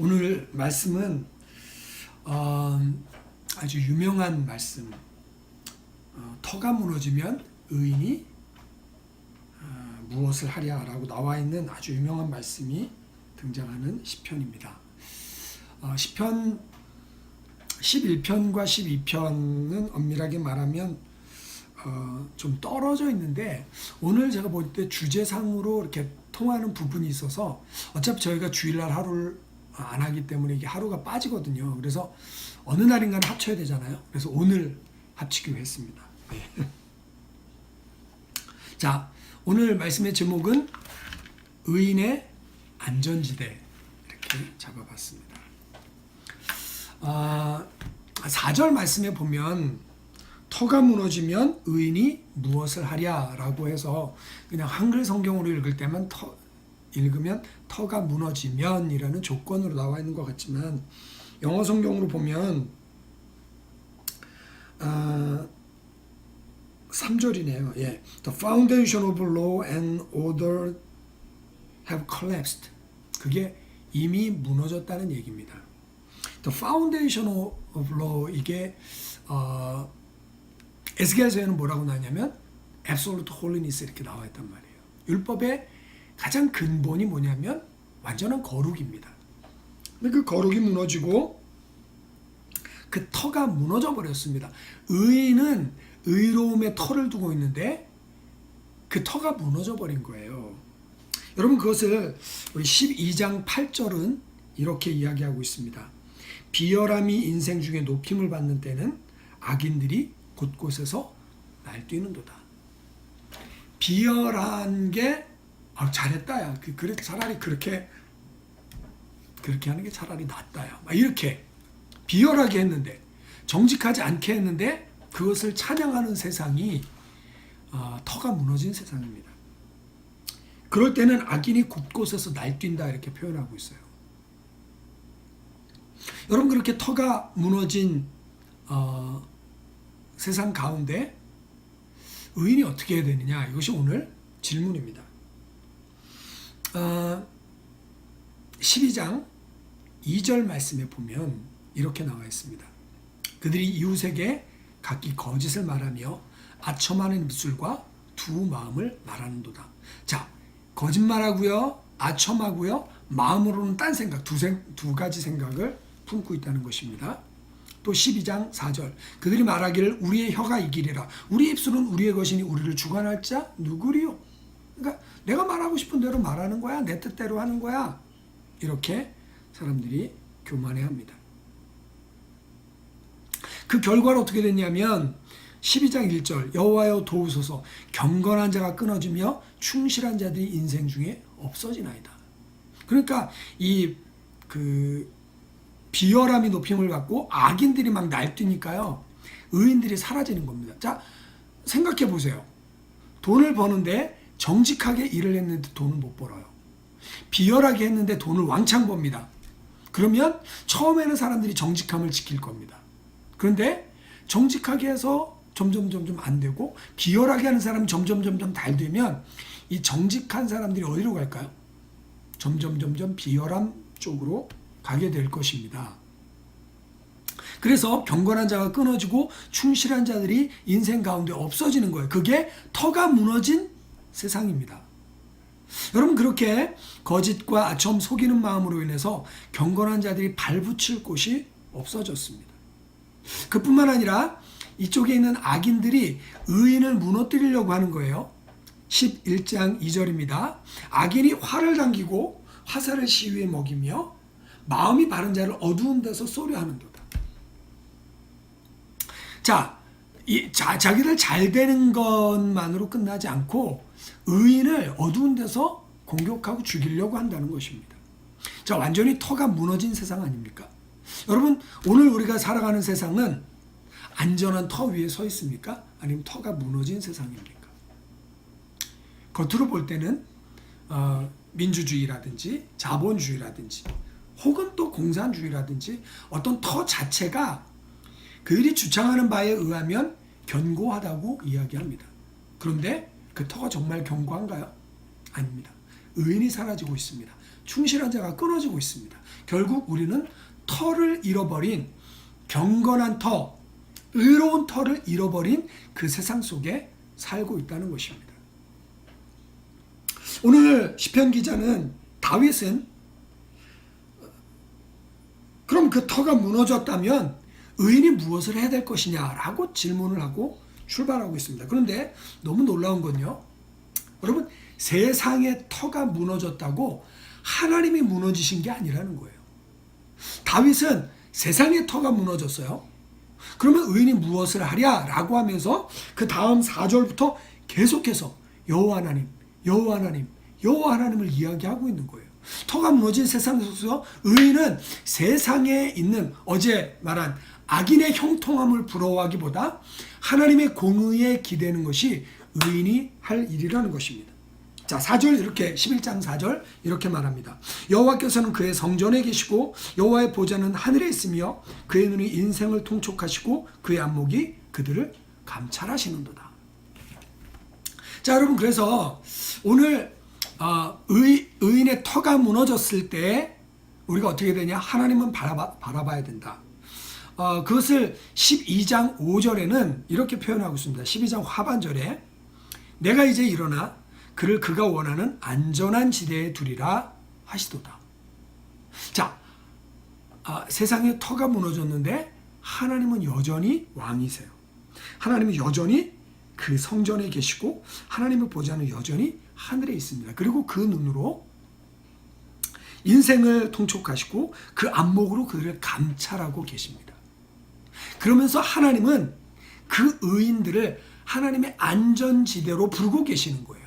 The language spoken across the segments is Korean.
오늘 말씀은 아주 유명한 말씀, 터가 무너지면 의인이 무엇을 하랴라고 나와 있는 아주 유명한 말씀이 등장하는 시편입니다. 시편 11편과 12편은 엄밀하게 말하면 좀 떨어져 있는데, 오늘 제가 볼 때 주제상으로 이렇게 통하는 부분이 있어서, 어차피 저희가 주일날 하루를 안 하기 때문에 이게 하루가 빠지거든요. 그래서 어느 날인가는 합쳐야 되잖아요. 그래서 오늘 합치기로 했습니다. 네. 자, 오늘 말씀의 제목은 의인의 안전지대, 이렇게 잡아봤습니다. 4절 말씀에 보면 터가 무너지면 의인이 무엇을 하랴라고 해서, 그냥 한글 성경으로 읽을 때만 읽으면 터가 무너지면 이라는 조건으로 나와 있는 것 같지만, 영어 성경으로 보면 3절이네요. 예. The foundation of law and order have collapsed. 그게 이미 무너졌다는 얘기입니다. The foundation of law, 이게 에스겔서에는 뭐라고 나왔냐면 absolute holiness 이렇게 나와 있단 말이에요. 율법의 가장 근본이 뭐냐면 완전한 거룩입니다. 근데 그 거룩이 무너지고 그 터가 무너져 버렸습니다. 의인은 의로움의 터를 두고 있는데 그 터가 무너져 버린 거예요. 여러분, 그것을 우리 12장 8절은 이렇게 이야기하고 있습니다. 비열함이 인생 중에 높임을 받는 때는 악인들이 곳곳에서 날뛰는도다. 비열한 게 잘했다, 야. 그래, 차라리 그렇게 하는 게 차라리 낫다, 야. 막 이렇게 비열하게 했는데, 정직하지 않게 했는데 그것을 찬양하는 세상이 터가 무너진 세상입니다. 그럴 때는 악인이 곳곳에서 날뛴다, 이렇게 표현하고 있어요. 여러분, 그렇게 터가 무너진 세상 가운데 의인이 어떻게 해야 되느냐, 이것이 오늘 질문입니다. 12장 2절 말씀에 보면 이렇게 나와 있습니다. 그들이 이웃에게 각기 거짓을 말하며 아첨하는 입술과 두 마음을 말하는도다. 자, 거짓말하고요, 아첨하고요, 마음으로는 딴 생각, 두 가지 생각을 품고 있다는 것입니다. 또 12장 4절, 그들이 말하기를 우리의 혀가 이기리라. 우리 입술은 우리의 것이니 우리를 주관할 자 누구리요? 그러니까 내가 말하고 싶은 대로 말하는 거야, 내 뜻대로 하는 거야, 이렇게 사람들이 교만해합니다. 그 결과로 어떻게 됐냐면 12장 1절, 여호와여 도우소서, 경건한 자가 끊어지며 충실한 자들이 인생 중에 없어지나이다. 그러니까 이 비열함이 높임을 받고 악인들이 막 날뛰니까요, 의인들이 사라지는 겁니다. 자, 생각해 보세요. 돈을 버는데 정직하게 일을 했는데 돈을 못 벌어요. 비열하게 했는데 돈을 왕창 법니다. 그러면 처음에는 사람들이 정직함을 지킬 겁니다. 그런데 정직하게 해서 점점 안 되고, 비열하게 하는 사람이 점점 잘 되면 이 정직한 사람들이 어디로 갈까요? 점점 비열함 쪽으로 가게 될 것입니다. 그래서 경건한 자가 끊어지고 충실한 자들이 인생 가운데 없어지는 거예요. 그게 터가 무너진 세상입니다. 여러분, 그렇게 거짓과 아첨, 속이는 마음으로 인해서 경건한 자들이 발붙일 곳이 없어졌습니다. 그뿐만 아니라 이쪽에 있는 악인들이 의인을 무너뜨리려고 하는 거예요. 11장 2절입니다. 악인이 활을 당기고 화살을 시위에 먹이며 마음이 바른 자를 어두운 데서 쏘려하는도다. 자, 자기들 잘 되는 것만으로 끝나지 않고 의인을 어두운 데서 공격하고 죽이려고 한다는 것입니다. 자, 완전히 터가 무너진 세상 아닙니까? 여러분, 오늘 우리가 살아가는 세상은 안전한 터 위에 서 있습니까? 아니면 터가 무너진 세상입니까? 겉으로 볼 때는 민주주의라든지 자본주의라든지 혹은 또 공산주의라든지 어떤 터 자체가 그들이 주장하는 바에 의하면 견고하다고 이야기합니다. 그런데 그 터가 정말 견고한가요? 아닙니다. 의인이 사라지고 있습니다. 충실한 자가 끊어지고 있습니다. 결국 우리는 터를 잃어버린 경건한 터, 의로운 터를 잃어버린 그 세상 속에 살고 있다는 것입니다. 오늘 시편 기자는 다윗은 그럼 그 터가 무너졌다면 의인이 무엇을 해야 될 것이냐라고 질문을 하고 출발하고 있습니다. 그런데 너무 놀라운 건요. 여러분, 세상의 터가 무너졌다고 하나님이 무너지신 게 아니라는 거예요. 다윗은 세상의 터가 무너졌어요. 그러면 의인이 무엇을 하랴라고 하면서 그 다음 4절부터 계속해서 여호와 하나님, 여호와 하나님, 여호와 하나님을 이야기하고 있는 거예요. 터가 무너진 세상 속에서 의인은 세상에 있는 어제 말한 악인의 형통함을 부러워하기보다 하나님의 공의에 기대는 것이 의인이 할 일이라는 것입니다. 자, 4절 이렇게 11장 4절 이렇게 말합니다. 여호와께서는 그의 성전에 계시고 여호와의 보좌는 하늘에 있으며 그의 눈이 인생을 통촉하시고 그의 안목이 그들을 감찰하시는도다. 자, 여러분, 그래서 오늘 의인의 터가 무너졌을 때 우리가 어떻게 되냐? 하나님은 바라봐야 된다. 그것을 12장 5절에는 이렇게 표현하고 있습니다. 12장 하반절에 내가 이제 일어나 그를 그가 원하는 안전한 지대에 두리라 하시도다. 자, 세상에 터가 무너졌는데 하나님은 여전히 왕이세요. 하나님은 여전히 그 성전에 계시고 하나님의 보좌는 여전히 하늘에 있습니다. 그리고 그 눈으로 인생을 통촉하시고 그 안목으로 그들을 감찰하고 계십니다. 그러면서 하나님은 그 의인들을 하나님의 안전지대로 부르고 계시는 거예요.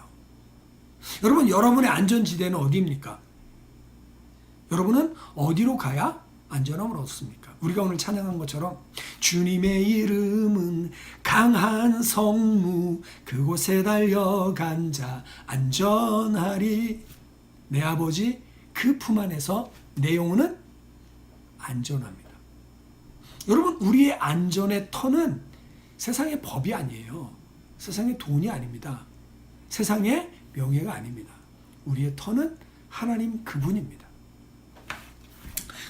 여러분, 여러분의 안전지대는 어디입니까? 여러분은 어디로 가야 안전함을 얻습니까? 우리가 오늘 찬양한 것처럼 주님의 이름은 강한 성무 그곳에 달려간 자 안전하리. 내 아버지 그 품 안에서 내 영혼은 안전합니다. 여러분, 우리의 안전의 터는 세상의 법이 아니에요. 세상의 돈이 아닙니다. 세상의 명예가 아닙니다. 우리의 터는 하나님 그분입니다.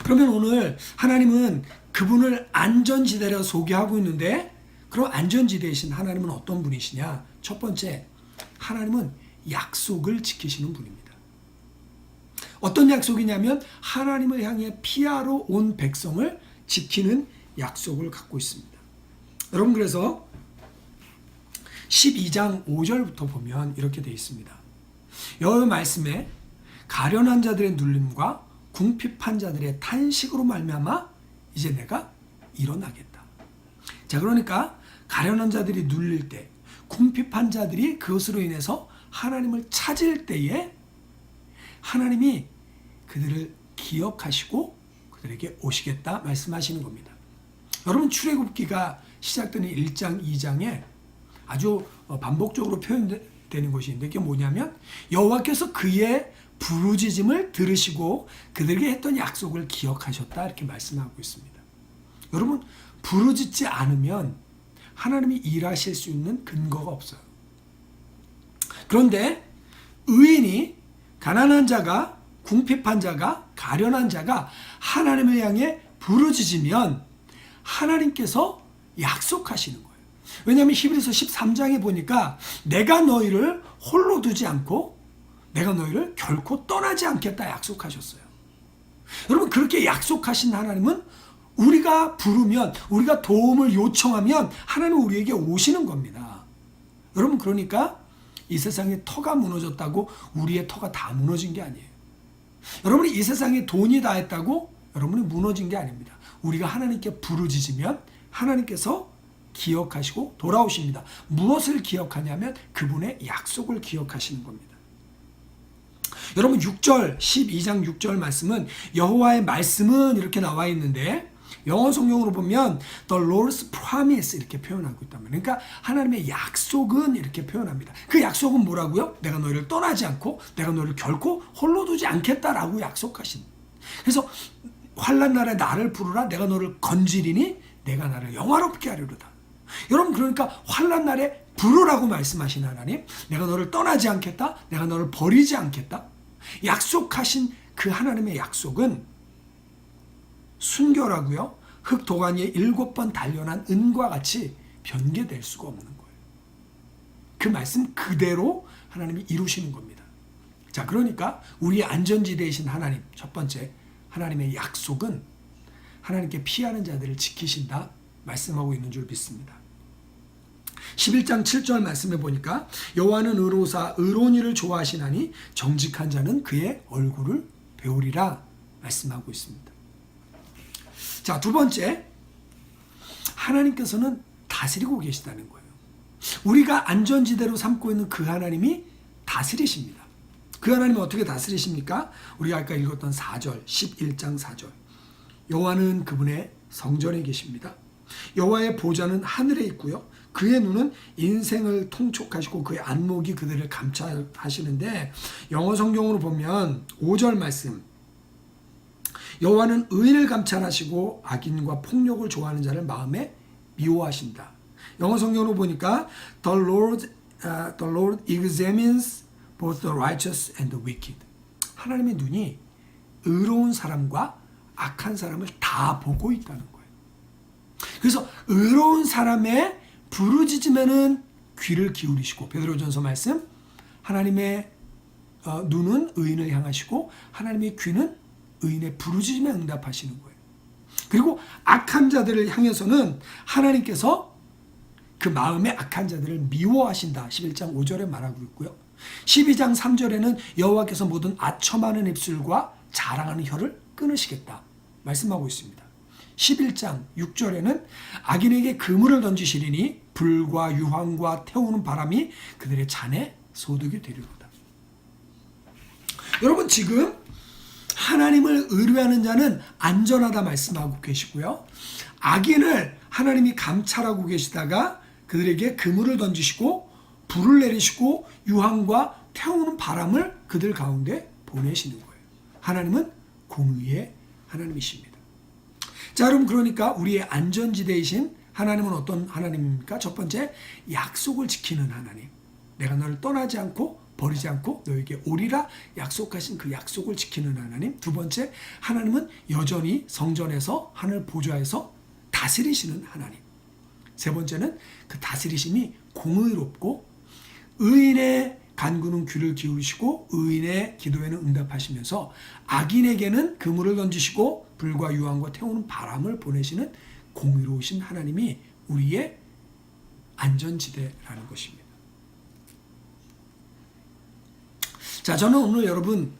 그러면 오늘 하나님은 그분을 안전지대라 소개하고 있는데, 그럼 안전지대이신 하나님은 어떤 분이시냐? 첫 번째, 하나님은 약속을 지키시는 분입니다. 어떤 약속이냐면 하나님을 향해 피하러 온 백성을 지키는 약속을 갖고 있습니다. 여러분, 그래서 12장 5절부터 보면 이렇게 되어 있습니다. 여호와의 말씀에 가련한 자들의 눌림과 궁핍한 자들의 탄식으로 말미암아 이제 내가 일어나겠다. 자, 그러니까 가련한 자들이 눌릴 때, 궁핍한 자들이 그것으로 인해서 하나님을 찾을 때에 하나님이 그들을 기억하시고 그들에게 오시겠다 말씀하시는 겁니다. 여러분, 출애굽기가 시작되는 1장, 2장에 아주 반복적으로 표현되는 것이 있는데, 그게 뭐냐면 여호와께서 그의 부르짖음을 들으시고 그들에게 했던 약속을 기억하셨다, 이렇게 말씀하고 있습니다. 여러분, 부르짖지 않으면 하나님이 일하실 수 있는 근거가 없어요. 그런데 의인이, 가난한 자가, 궁핍한 자가, 가련한 자가 하나님을 향해 부르짖으면 하나님께서 약속하시는 거예요. 왜냐하면 히브리서 13장에 보니까 내가 너희를 홀로 두지 않고 내가 너희를 결코 떠나지 않겠다 약속하셨어요. 여러분, 그렇게 약속하신 하나님은 우리가 부르면, 우리가 도움을 요청하면 하나님은 우리에게 오시는 겁니다. 여러분, 그러니까 이 세상에 터가 무너졌다고 우리의 터가 다 무너진 게 아니에요. 여러분이 이 세상에 돈이 다 했다고 여러분이 무너진 게 아닙니다. 우리가 하나님께 부르짖으면 하나님께서 기억하시고 돌아오십니다. 무엇을 기억하냐면 그분의 약속을 기억하시는 겁니다. 여러분, 6절, 12장 6절 말씀은 여호와의 말씀은 이렇게 나와 있는데, 영어 성경으로 보면 The Lord's Promise 이렇게 표현하고 있단 말이에요. 그러니까 하나님의 약속은 이렇게 표현합니다. 그 약속은 뭐라고요? 내가 너희를 떠나지 않고 내가 너희를 결코 홀로 두지 않겠다라고 약속하신. 그래서 환난 날에 나를 부르라, 내가 너를 건지리니 내가 나를 영화롭게 하리로다. 여러분, 그러니까 환난 날에 부르라고 말씀하신 하나님, 내가 너를 떠나지 않겠다, 내가 너를 버리지 않겠다, 약속하신 그 하나님의 약속은 순결하고요. 흙 도가니에 7번 단련한 은과 같이 변개될 수가 없는 거예요. 그 말씀 그대로 하나님이 이루시는 겁니다. 자, 그러니까 우리의 안전지대이신 하나님, 첫 번째 하나님의 약속은 하나님께 피하는 자들을 지키신다 말씀하고 있는 줄 믿습니다. 11장 7절 말씀에 보니까 여호와는 의로사 의로운 일을 좋아하시나니 정직한 자는 그의 얼굴을 배우리라 말씀하고 있습니다. 자, 두 번째, 하나님께서는 다스리고 계시다는 거예요. 우리가 안전지대로 삼고 있는 그 하나님이 다스리십니다. 그 하나님은 어떻게 다스리십니까? 우리가 아까 읽었던 4절, 11장 4절. 여호와는 그분의 성전에 계십니다. 여호와의 보좌는 하늘에 있고요. 그의 눈은 인생을 통촉하시고 그의 안목이 그들을 감찰하시는데, 영어 성경으로 보면 5절 말씀, 여호와는 의인을 감찰하시고 악인과 폭력을 좋아하는 자를 마음에 미워하신다. 영어 성경으로 보니까 the Lord examines both the righteous and the wicked. 하나님의 눈이 의로운 사람과 악한 사람을 다 보고 있다는 거예요. 그래서 의로운 사람의 부르짖음에는 귀를 기울이시고, 베드로전서 말씀, 하나님의 눈은 의인을 향하시고 하나님의 귀는 의인의 부르짖음에 응답하시는 거예요. 그리고 악한 자들을 향해서는 하나님께서 그 마음의 악한 자들을 미워하신다. 11장 5절에 말하고 있고요. 12장 3절에는 여호와께서 모든 아첨하는 입술과 자랑하는 혀를 끊으시겠다 말씀하고 있습니다. 11장 6절에는 악인에게 그물을 던지시리니 불과 유황과 태우는 바람이 그들의 잔에 소득이 되리로다. 여러분, 지금 하나님을 의뢰하는 자는 안전하다 말씀하고 계시고요. 악인을 하나님이 감찰하고 계시다가 그들에게 그물을 던지시고 불을 내리시고 유황과 태우는 바람을 그들 가운데 보내시는 거예요. 하나님은 공의의 하나님이십니다. 자, 여러분, 그러니까 우리의 안전지대이신 하나님은 어떤 하나님입니까? 첫 번째, 약속을 지키는 하나님. 내가 너를 떠나지 않고 버리지 않고 너에게 오리라 약속하신 그 약속을 지키는 하나님. 두 번째, 하나님은 여전히 성전에서 하늘 보좌에서 다스리시는 하나님. 세 번째는 그 다스리심이 공의롭고 의인의 간구는 귀를 기울이시고 의인의 기도에는 응답하시면서 악인에게는 그물을 던지시고 불과 유황과 태우는 바람을 보내시는 공의로우신 하나님이 우리의 안전지대라는 것입니다. 자, 저는 오늘 여러분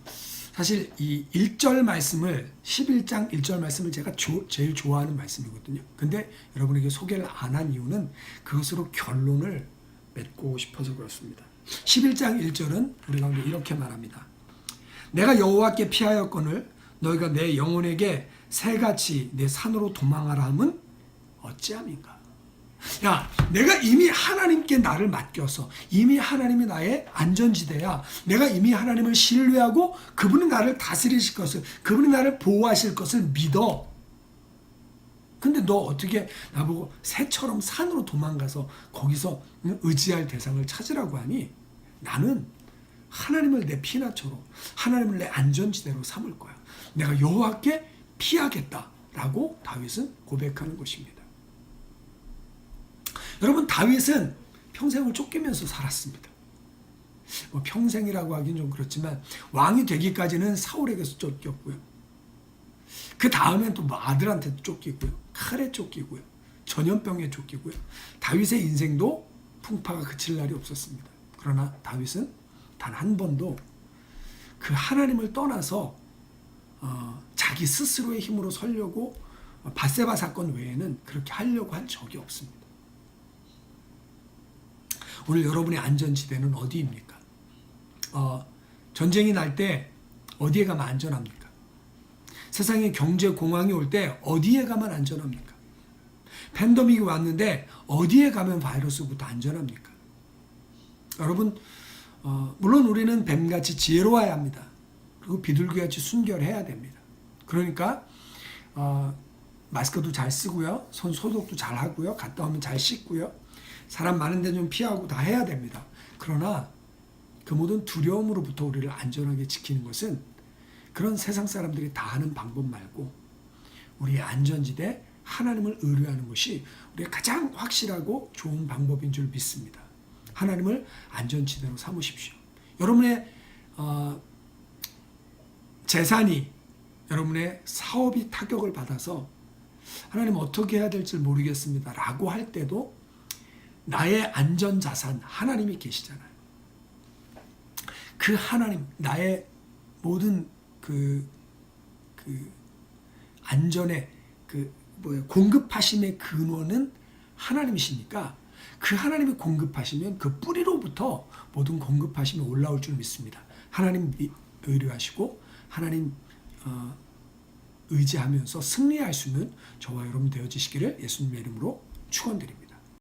사실 이 1절 말씀을 11장 1절 말씀을 제가 제일 좋아하는 말씀이거든요. 근데 여러분에게 소개를 안 한 이유는 그것으로 결론을 맺고 싶어서 그렇습니다. 11장 1절은 우리 가운데 이렇게 말합니다. 내가 여호와께 피하였거늘 너희가 내 영혼에게 새같이 내 산으로 도망하라 함은 어찌함인가? 야, 내가 이미 하나님께 나를 맡겨서 이미 하나님이 나의 안전지대야. 내가 이미 하나님을 신뢰하고 그분이 나를 다스리실 것을, 그분이 나를 보호하실 것을 믿어. 근데 너 어떻게 나보고 새처럼 산으로 도망가서 거기서 의지할 대상을 찾으라고 하니? 나는 하나님을 내 피난처로, 하나님을 내 안전지대로 삼을 거야. 내가 여호와께 피하겠다라고 다윗은 고백하는 것입니다. 여러분, 다윗은 평생을 쫓기면서 살았습니다. 뭐 평생이라고 하긴 좀 그렇지만 왕이 되기까지는 사울에게서 쫓겼고요. 그 다음엔 또 뭐 아들한테 쫓기고요. 칼에 쫓기고요. 전염병에 쫓기고요. 다윗의 인생도 풍파가 그칠 날이 없었습니다. 그러나 다윗은 단 한 번도 그 하나님을 떠나서 자기 스스로의 힘으로 서려고 밧세바 사건 외에는 그렇게 하려고 한 적이 없습니다. 오늘 여러분의 안전지대는 어디입니까? 전쟁이 날 때 어디에 가면 안전합니까? 세상에 경제 공황이 올 때 어디에 가면 안전합니까? 팬데믹이 왔는데 어디에 가면 바이러스부터 안전합니까? 여러분, 물론 우리는 뱀같이 지혜로워야 합니다. 그리고 비둘기같이 순결해야 됩니다. 그러니까 마스크도 잘 쓰고요. 손 소독도 잘 하고요. 갔다 오면 잘 씻고요. 사람 많은 데 좀 피하고 다 해야 됩니다. 그러나 그 모든 두려움으로부터 우리를 안전하게 지키는 것은 그런 세상 사람들이 다 하는 방법 말고 우리의 안전지대 하나님을 의뢰하는 것이 우리의 가장 확실하고 좋은 방법인 줄 믿습니다. 하나님을 안전지대로 삼으십시오. 여러분의 재산이, 여러분의 사업이 타격을 받아서 하나님 어떻게 해야 될지 모르겠습니다 라고 할 때도 나의 안전자산 하나님이 계시잖아요. 그 하나님, 나의 모든 그 안전의 공급하심의 근원은 하나님이시니까 그 하나님이 공급하시면 그 뿌리로부터 모든 공급하심이 올라올 줄 믿습니다. 하나님 의뢰하시고 하나님 의지하면서 승리할 수 있는 저와 여러분 되어지시기를 예수님의 이름으로 축원드립니다.